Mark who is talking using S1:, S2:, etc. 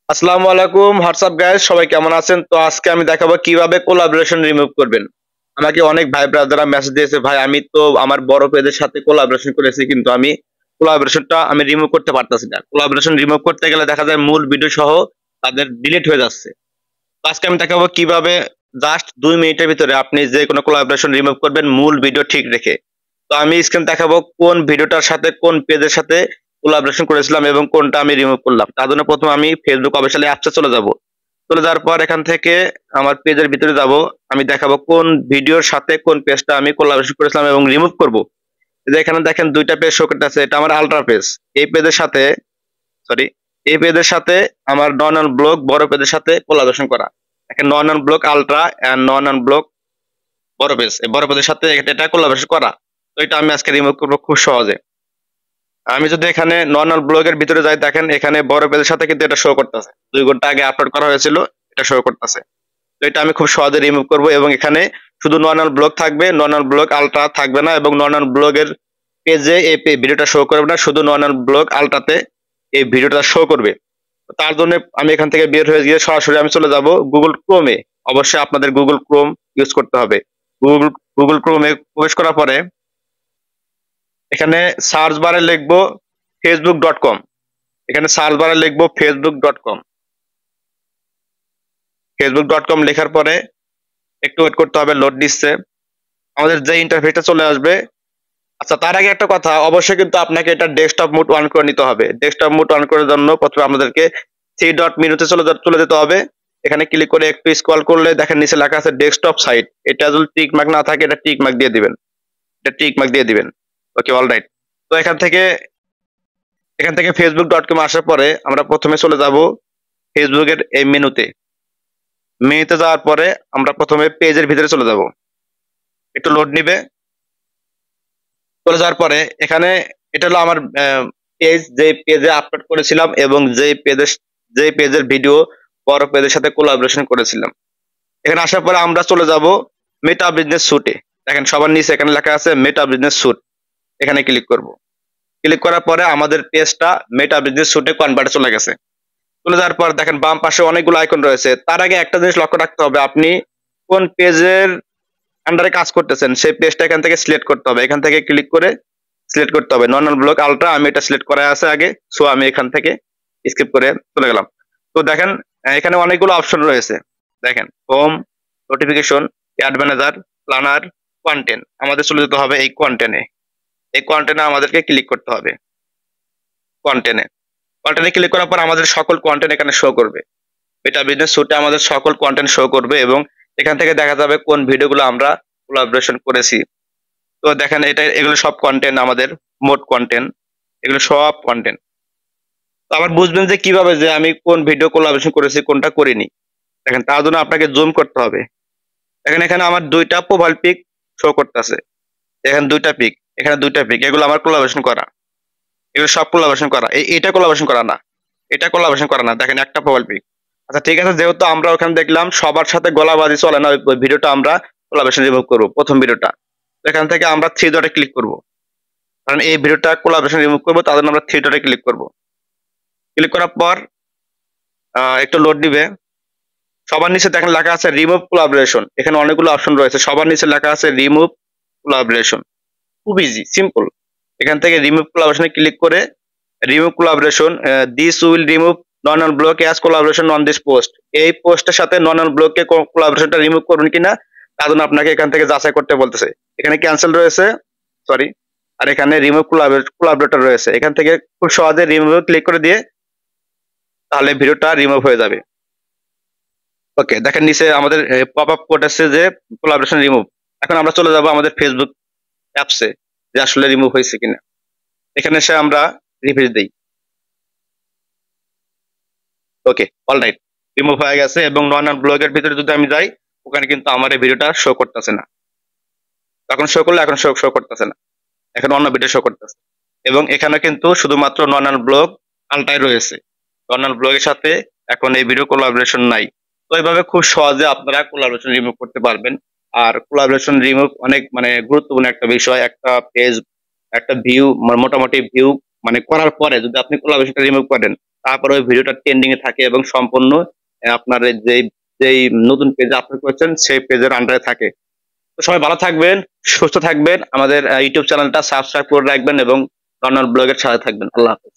S1: আসসালামু আলাইকুম WhatsApp guys, সবাই কেমন আছেন? তো আজকে আমি দেখাবো কিভাবে কোলাবোরেশন রিমুভ করবেন। আমাকে অনেক ভাই ব্রাদাররা মেসেজ দিয়েছে, ভাই আমি তো আমার বড় পেজের সাথে কোলাবোরেশন করেছি কিন্তু আমি কোলাবোরেশনটা রিমুভ করতে পারতাছি না। কোলাবোরেশন রিমুভ করতে গেলে দেখা যায় মূল ভিডিও সহ তাদের ডিলিট হয়ে যাচ্ছে। তো আজকে আমি দেখাবো কিভাবে জাস্ট 2 মিনিটের ভিতরে আপনি যে কোনো কোলাবোরেশন রিমুভ করবেন মূল ভিডিও ঠিক রেখে। তো আমি স্ক্রিন দেখাবো কোন ভিডিওটার সাথে কোন পেজের সাথে কোলাবোরেশন করেছিলাম এবং কোনটা আমি রিমুভ করলাম। তার জন্য প্রথমে আমি ফেসবুক অফিসিয়াল অ্যাপসে চলে যাব। চলে যাওয়ার পর এখান থেকে আমার পেজের ভিতরে যাব। আমি দেখাবো কোন ভিডিওর সাথে কোন পেজটা আমি কোলাবোরেশন করেছিলাম এবং রিমুভ করব। এই যে এখানে দেখেন দুইটা পেজ শো করতেছে, এটা আমার আলট্রা পেজ। এই পেজের সাথে সরি এই পেজের সাথে আমার নন অন ব্লগ বড় পেজের সাথে কোলাবোরেশন করা। এখন নন অন ব্লগ আলট্রা এন্ড নন অন ব্লগ বড় পেজ, এই বড় পেজের সাথে এটা কোলাবোরেশন করা। তো এটা আমি আজকে রিমুভ করবো খুব সহজে। আমি যদি এখানে নর্মাল ব্লগের ভিতরে যাই, দেখেন এখানে বড় পেজের সাথে কিন্তু এটা শো করতেছে, 2 ঘন্টা আগে আপলোড করা হয়েছিল, এটা শো করতেছে। তো এটা আমি খুব সহজে রিমুভ করব এবং এখানে শুধু নর্মাল ব্লগ থাকবে, নর্মাল ব্লগ আলট্রা থাকবে না এবং নর্মাল ব্লগের পেজে এই ভিডিওটা শো করবে না, শুধু নর্মাল ব্লগ আলট্রাতে এই ভিডিওটা শো করবে। তো তার জন্য আমি এখান থেকে বের হয়ে গিয়ে সরাসরি আমি চলে যাব গুগল ক্রোমে। অবশ্যই আপনাদের গুগল ক্রোম ইউজ করতে হবে। গুগল গুগল ক্রোমে প্রবেশ করার পরে এখানে সার্চ বারে লিখবো facebook.com। এখানে সার্চ বারে লিখবো facebook.com। facebook.com লেখার পরে একটু ওয়েট করতে হবে, লোড দিচ্ছে। আমাদের যে ইন্টারফেসটা চলে আসবে। আচ্ছা, তার আগে একটা কথা, অবশ্যই কিন্তু আপনাকে এটা ডেস্কটপ মোড অন করে নিতে হবে। ডেস্কটপ মোড অন করার জন্য প্রথমে আমাদেরকে থ্রি ডট মেনুতে চলে যেতে হবে। এখানে ক্লিক করে একটু স্ক্রল করলে দেখেন নিচে লেখা আছে ডেস্কটপ সাইট। এটা যদি টিক মার্ক না থাকে এটা টিক মার্ক দিয়ে দিবেন, এটা টিক মার্ক দিয়ে দিবেন। ওকে, অলরাইট। তো এখান থেকে facebook.com আসার পরে আমরা প্রথমে চলে যাব ফেসবুকের এই মেনুতে যাওয়ার পরে আমরা প্রথমে পেজের ভিতরে চলে যাব। একটু লোড নিবে। চলে যাওয়ার পরে এখানে এটা হলো আমার পেজ, যে পেজে আপলোড করেছিলাম এবং যে পেজের ভিডিও বড় পেজের সাথে কোলাবোরেশন করেছিলাম। এখানে আসার পরে আমরা চলে যাব মেটা বিজনেস স্যুটে। দেখেন সবার নিচে এখানে লেখা আছে মেটা বিজনেস স্যুট। এখানে ক্লিক করব। ক্লিক করার পরে আমাদের পেজটা মেটা বিজনেস স্যুটে কনভার্ট চলে গেছে। চলে যাওয়ার পর দেখেন বাম পাশে অনেকগুলো আইকন রয়েছে। তার আগে একটা জিনিস লক্ষ্য রাখতে হবে, আপনি কোন পেজের আন্ডারে কাজ করতেছেন সেই পেজটা এখান থেকে সিলেক্ট করতে হবে। এখান থেকে ক্লিক করে সিলেক্ট করতে হবে নর্মাল ব্লগ আলট্রা। আমি এটা সিলেক্ট করা আছে আগে, সো আমি এখান থেকে স্কিপ করে চলে গেলাম। তো দেখেন এখানে অনেকগুলো অপশন রয়েছে। দেখেন home, notification, ad manager, planner, content. আমাদের চলে যেতে হবে এই কন্টেন্টে। এই কন্টেন্টে আমাদেরকে ক্লিক করতে হবে। কন্টেন্টে কন্টেন্টে ক্লিক করার পর আমাদের সকল কন্টেন্ট এখানে শো করবে। এটা বিজনেস স্যুটে আমাদের সকল কন্টেন্ট শো করবে এবং এখান থেকে দেখা যাবে কোন ভিডিওগুলো আমরা কোলাবোরেশন করেছি। তো দেখেন এগুলো সব কন্টেন্ট, আমাদের মোট কন্টেন্ট, এগুলো সব কন্টেন্ট। তো আবার বুঝবেন যে কিভাবে যে আমি কোন ভিডিও কোলাবোরেশন করেছি কোনটা করিনি। দেখেন তার জন্য আপনাকে জুম করতে হবে। দেখেন এখানে আমার দুইটা প্রোফাইল পিক শো করতেছে। এখানে দুইটা পিক, এগুলো আমার কোলাবোরেশন করা। এগুলো সব কোলাবোরেশন করা। এটা কোলাবোরেশন করা না, এটা কোলাবোরেশন করা না। দেখেন একটা প্রোফাইল পিক। আচ্ছা ঠিক আছে, যেহেতু আমরা ওখানে দেখলাম সবার সাথে গলাবাজি চলে না, ওই ভিডিওটা আমরা কোলাবোরেশন রিমুভ করবো, প্রথম ভিডিওটা। তো এখান থেকে আমরা থ্রি ডটে ক্লিক করব, কারণ এই ভিডিওটা কোলাবোরেশন রিমুভ করবো, তার জন্য আমরা থ্রি ডটে ক্লিক করব। ক্লিক করার পর একটু লোড নিবে। সবার নিচে দেখেন লেখা আছে রিমুভ কোলাবোরেশন। এখানে অনেকগুলো অপশন রয়েছে, সবার নিচে লেখা আছে রিমুভ কোলাবোরেশন। খুব ইজি, সিম্পল। এখান থেকে রিমুভ কোলাবোরেশনে ক্লিক করে remove collaboration, this will remove non on block as collaboration on this post. এই পোস্টের সাথে নন অন ব্লককে কোলাবোরেশনটা রিমুভ করবেন কিনা তার জন্য আপনাকে এখান থেকে যাচাই করতে বলতেছে। এখানে ক্যান্সেল রয়েছে, সরি, আর এখানে রিমুভ কোলাবোরেটর রয়েছে। এখান থেকে খুব সহজে রিমুভ ক্লিক করে দিয়ে তাহলে ভিডিওটা রিমুভ হয়ে যাবে। ওকে, দেখেন নিচে আমাদের পপ আপ কোড আসছে যে কোলাবোরেশন রিমুভ। এখন আমরা চলে যাব আমাদের ফেসবুক অ্যাপসে যে আসলে রিমুভ হয়েছে কিনা। এখানে এসে আমরা রিফ্রেশ দিই। ওকে, অলরাইট, রিমুভ হয়ে গেছে। এবং নর্মাল ব্লগের ভিতরে যদি আমি যাই, ওখানে কিন্তু আমার এই ভিডিওটা শো করতেছে না। তখন শো করলে এখন শো করতেছে না, এখন অন্য ভিডিও শো করতেছে। এবং এখানে কিন্তু শুধুমাত্র নর্মাল ব্লগ আলটাই রয়েছে, নর্মাল ব্লগের সাথে এখন এই ভিডিও কোলাবোরেশন নাই। তো এইভাবে খুব সহজে আপনারা কোলাবোরেশন রিমুভ করতে পারবেন। আর কোলাবোরেশন রিমুভ অনেক গুরুত্বপূর্ণ একটা বিষয়। একটা পেজ, একটা ভিউ, মোটামুটি ভিউ করার পরে যদি আপনি কোলাবোরেশনটা রিমুভ করেন, তারপরে ওই ভিডিওটা ট্রেন্ডিং এ থাকে এবং সম্পূর্ণ আপনার যেই যেই নতুন পেজ আপলোড করছেন সেই পেজের আন্ডারে থাকে। তো সবাই ভালো থাকবেন, সুস্থ থাকবেন, আমাদের ইউটিউব চ্যানেলটা সাবস্ক্রাইব করে রাখবেন এবং কর্নার ব্লগের সাথে থাকবেন। আল্লাহ হাফেজ।